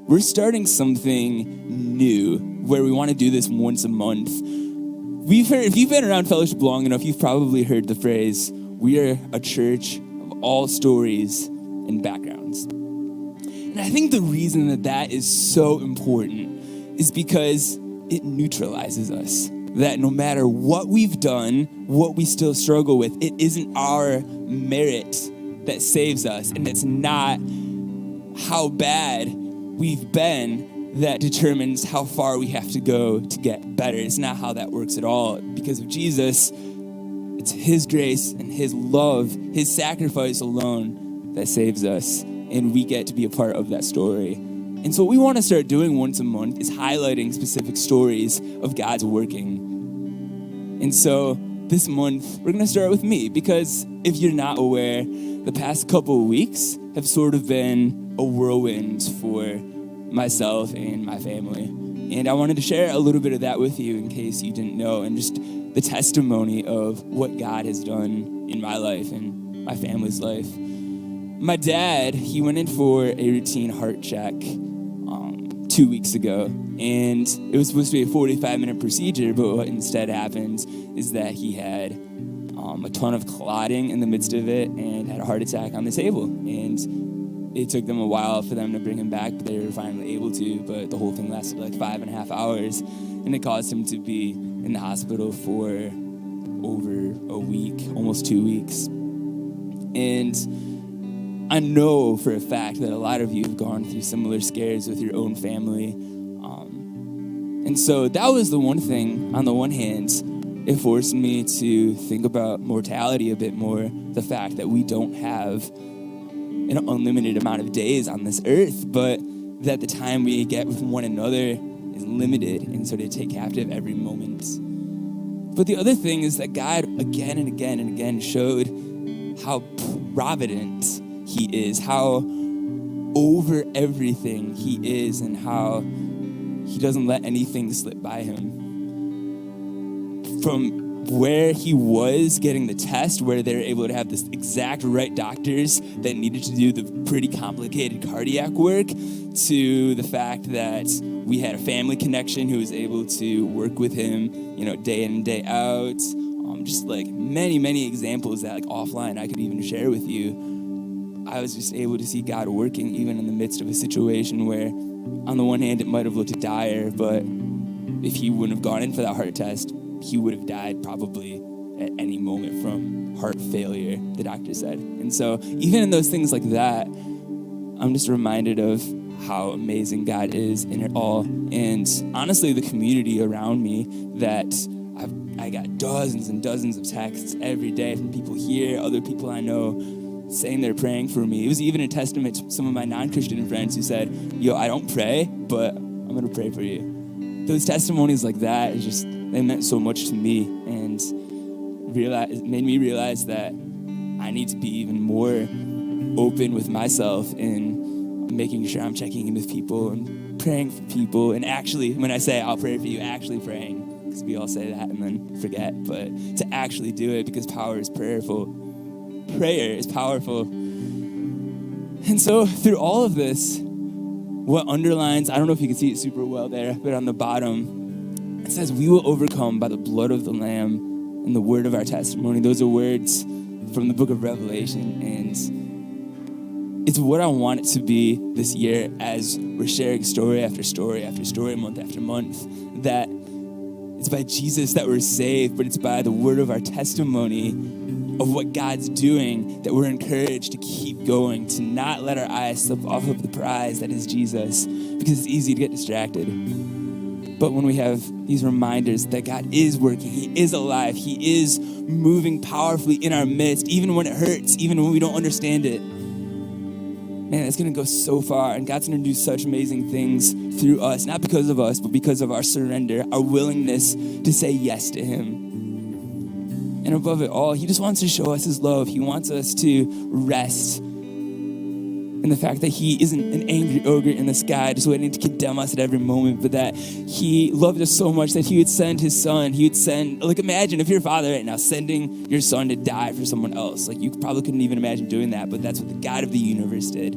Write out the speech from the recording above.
we're starting something new where we want to do this once a month. If you've been around Fellowship long enough, you've probably heard the phrase, we are a church of all stories and backgrounds. And I think the reason that is so important is because it neutralizes us. That no matter what we've done, what we still struggle with, it isn't our merit that saves us. And it's not how bad we've been that determines how far we have to go to get better. It's not how that works at all. Because of Jesus, it's his grace and his love, his sacrifice alone that saves us. And we get to be a part of that story. And so what we want to start doing once a month is highlighting specific stories of God's working. And so this month, we're going to start with me, because if you're not aware, the past couple of weeks have sort of been a whirlwind for myself and my family. And I wanted to share a little bit of that with you in case you didn't know, and just the testimony of what God has done in my life and my family's life. My dad, he went in for a routine heart check 2 weeks ago, and it was supposed to be a 45-minute procedure, but what instead happened is that he had a ton of clotting in the midst of it and had a heart attack on the table. And it took them a while for them to bring him back, but they were finally able to, but the whole thing lasted like 5.5 hours, and it caused him to be in the hospital for over a week, almost 2 weeks. And I know for a fact that a lot of you have gone through similar scares with your own family. And so that was the one thing, on the one hand, it forced me to think about mortality a bit more, the fact that we don't have an unlimited amount of days on this earth, but that the time we get with one another is limited, and so to take captive every moment. But the other thing is that God again and again and again showed how provident he is, how over everything he is, and how he doesn't let anything slip by him. From where he was getting the test, where they were able to have this exact right doctors that needed to do the pretty complicated cardiac work, to the fact that we had a family connection who was able to work with him, day in and day out. Just like many, many examples that offline I could even share with you. I was just able to see God working even in the midst of a situation where, on the one hand, it might have looked dire, but if he wouldn't have gone in for that heart test, he would have died probably at any moment from heart failure, the doctor said. And so even in those things like that, I'm just reminded of how amazing God is in it all. And honestly, the community around me that I got dozens and dozens of texts every day from people here, other people I know, saying they're praying for me. It was even a testament to some of my non-Christian friends who said, I don't pray, but I'm going to pray for you. Those testimonies like that, they meant so much to me, and it made me realize that I need to be even more open with myself in making sure I'm checking in with people and praying for people. And actually, when I say I'll pray for you, actually praying, because we all say that and then forget, but to actually do it, because power is prayerful. Prayer is powerful. And so through all of this, what underlines, I don't know if you can see it super well there, but on the bottom, it says, we will overcome by the blood of the Lamb and the word of our testimony. Those are words from the book of Revelation. And it's what I want it to be this year as we're sharing story after story after story, month after month, that it's by Jesus that we're saved, but it's by the word of our testimony of what God's doing that we're encouraged to keep going, to not let our eyes slip off of the prize that is Jesus, because it's easy to get distracted. But when we have these reminders that God is working, he is alive, he is moving powerfully in our midst, even when it hurts, even when we don't understand it, man, it's going to go so far, and God's going to do such amazing things through us, not because of us, but because of our surrender, our willingness to say yes to him. And above it all, he just wants to show us his love. He wants us to rest in the fact that he isn't an angry ogre in the sky just waiting to condemn us at every moment, but that he loved us so much that he would send his son. He would send, imagine if your father right now sending your son to die for someone else. You probably couldn't even imagine doing that, but that's what the God of the universe did.